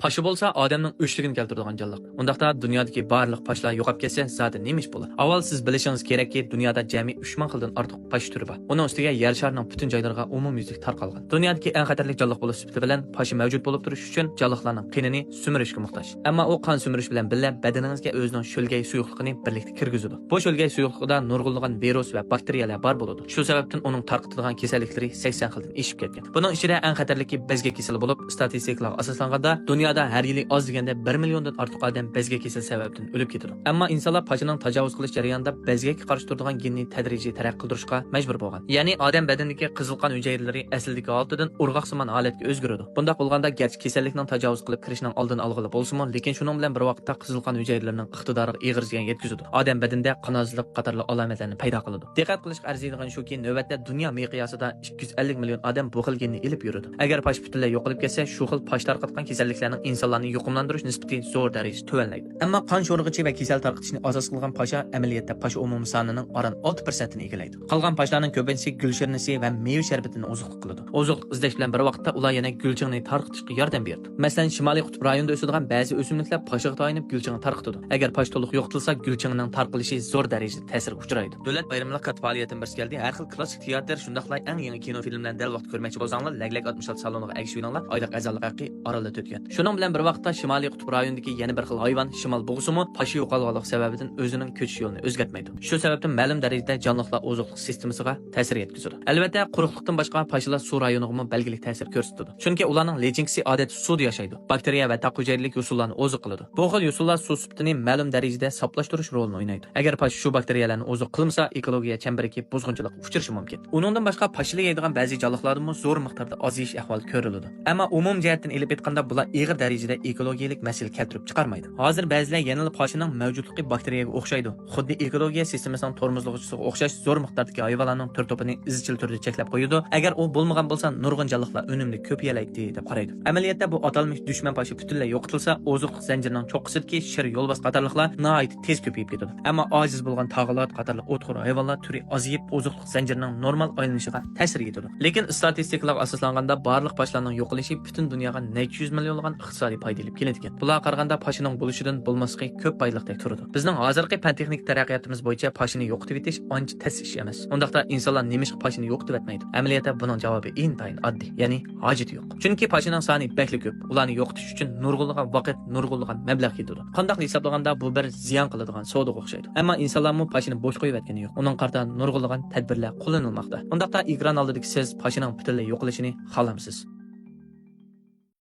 Paşı bolsa odamning o'chligini keltiradigan jonliq. Undaqda dunyodagi barliq pashlar yo'qolib ketsa, zati nima ish bo'ladi? Avval siz bilishingiz kerakki, dunyoda jami 3000 xildan ortiq pash turi bor. Uning ustiga yer sharining butun joylariga umumyuzlik tarqalgan. Dunyodagi eng xatarli jonliq bo'lish sifati bilan pashi mavjud bo'lib turish uchun jonliqlarning qinini sumirishga muhtoj. Ammo u qon sumirish bilan birga badaningizga o'zining sho'lgay suyuqligini birlikda kirgizadi. Bu sho'lgay suyuqligida nurg'unlagan virus va bakteriyalar bor bo'ladi. Shu sababdan uning tarqatilgan kasalliklari 80 xildan eshib ketgan. Buning ichida eng xatarliki bezgak kasali bo'lib, statistikalarga asoslanganda dunyoda har yili oz deganda 1 milliondan ortiq odam bezgak kasali sababdan o'lib ketadi. Ammo insonlar pachining tajovuz qilish jarayonida bezgakka qarshi turadigan genni tadrijiy taraqqiy qildirishga majbur bo'lgan. Ya'ni odam badanidagi qizil qon hujayralari asldagi holatidan urg'oqsimon holatga o'zgaradi. Bunday bo'lganda garchi kasallikning tajovuz qilib kirishining oldini olg'ili bo'lsa-mu, lekin shuning bilan bir vaqtda qizil qon hujayralarining iqtidoriga ig'ir ziyon yetkazadi. Odam badanida qonozlik qatorli alomatlarni paydo qiladi. Diqqat qilishga arziydigan shuki, navbatda dunyo miqyosida 250 million odam bu xil genni ilib yuradi. Agar pash butunlay yo'qolib ketsa, shu xil pash tarqatgan kasalliklarning insonlarni yuqumlantirish nisbati zo'r darajada tuvanlaydi. Ammo qon sho'rg'ichi va kasal tarqatishni asos qilgan pasha amaliyotda pasha umumiy sonining oran 6% ni egallaydi. Qolgan pashlarning ko'pincha gul shirnisi va meva sharbatini oziqlik qiladi. Oziqlik izlash bilan bir vaqtda ular yana gulchingni tarqatishga yordam beradi. Masalan, Shimoliy qutb rayonida o'sadigan ba'zi o'simliklar pashaga tayinib gulchingni tarqatadi. Agar pash to'liq yo'qotilsa, gulchingning tarqalishi zo'r darajada ta'sirga uchraydi. Davlat bayramlar kat faoliyatidan bir keldi. Har xil klassik teatr, shundaqla eng yangi kino filmlarni dal vaqt ko'rmoqchi bo'lsanglar, Laglag 66 saloniga agishinglar, oylik azallik haqqi oralda o'tgan. Shuning bilan bir vaqtda Shimoliy qutb rayonidagi yana bir xil hayvon shimol bug'usimi pashi yo'qolganlik sababidan o'zining ko'chish yo'lini o'zgartmaydi. Shu sababdan ma'lum darajada jonliqlar oziqlik sistemasiga ta'sir yetkazadi. Albatta, quruqlikdan boshqa pashilar suv rayoniga ham belgilik ta'sir ko'rsatadi. Chunki ularning lejingsi odat suvda yashaydi. Bakteriya va taqo'jaylik yo'sullarni oziq qiladi. Bu xil yo'sullar suv sifatini ma'lum darajada saqlashtirish rolini o'ynaydi. Agar pash shu bakteriyalarni oziq qilmasa, ekologiya chembariga buzg'unchilik uchrashi mumkin. Uningdan boshqa pashli yeydigan ba'zi jonliqlarda zo'r miqdorda ozish ahvoli ko'riladi. Ammo umum jihatdan ilib aytganda bular ig'ir darajada ekologiyalik masala keltirib chiqarmaydi. Hozir ba'zilar yanada pashining mavjudligi bakteriyaga o'xshaydi. Xuddi ekologiya sistemasining tormozlovchisiga o'xshash zo'r miqdordagi hayvonlarning tur to'pini izchil turda cheklab qo'yadi. Agar u bo'lmagan bo'lsa, nurg'un jonliqlar unumli ko'payalaydi deb qaraydi. Amaliyotda bu atalmish dushman pashi butunlay yo'qotilsa, oziqlik zanjirining cho'qqisidagi shir yo'lbos qatorliqlar nihoyat tez ko'payib ketadi. Ammo ojiz bo'lgan tog'ilot qatorli o'txo'r hayvonlar turi ozayib, oziqlik zanjirining normal aylanishiga ta'sir etadi. Lekin statistikalarga asoslanganda barliq pashlarning yo'qolishi butun dunyoga 200 millionlagan iqtisodiy foyda olib keladigan. Bular qaraganda pashining bo'lishidan bo'lmasligi ko'p boyliqdek turadi. Bizning hozirgi fan-texnik taraqqiyotimiz bo'yicha pashini yo'qotib etish ancha tez ish emas. Undaqda insonlar nima pashini yo'qotib etmaydi? Amaliyotda buning javobi intayin oddiy, ya'ni hojat yo'q. Chunki pashining soni bekli ko'p. Ularni yo'qotish uchun nurg'unlagan vaqt, nurg'unlagan mablag' ketadi. Qanday hisoblaganda bu bir ziyon qiladigan savdoga o'xshaydi. Ammo insonlar mu pashini bo'sh qo'yib etgani yo'q. Uning qarta nurg'unlagan tadbirlar qo'llanilmoqda. Undaqda ekran oldidagi siz pashining butunlay yo'qolishini xohlamsiz?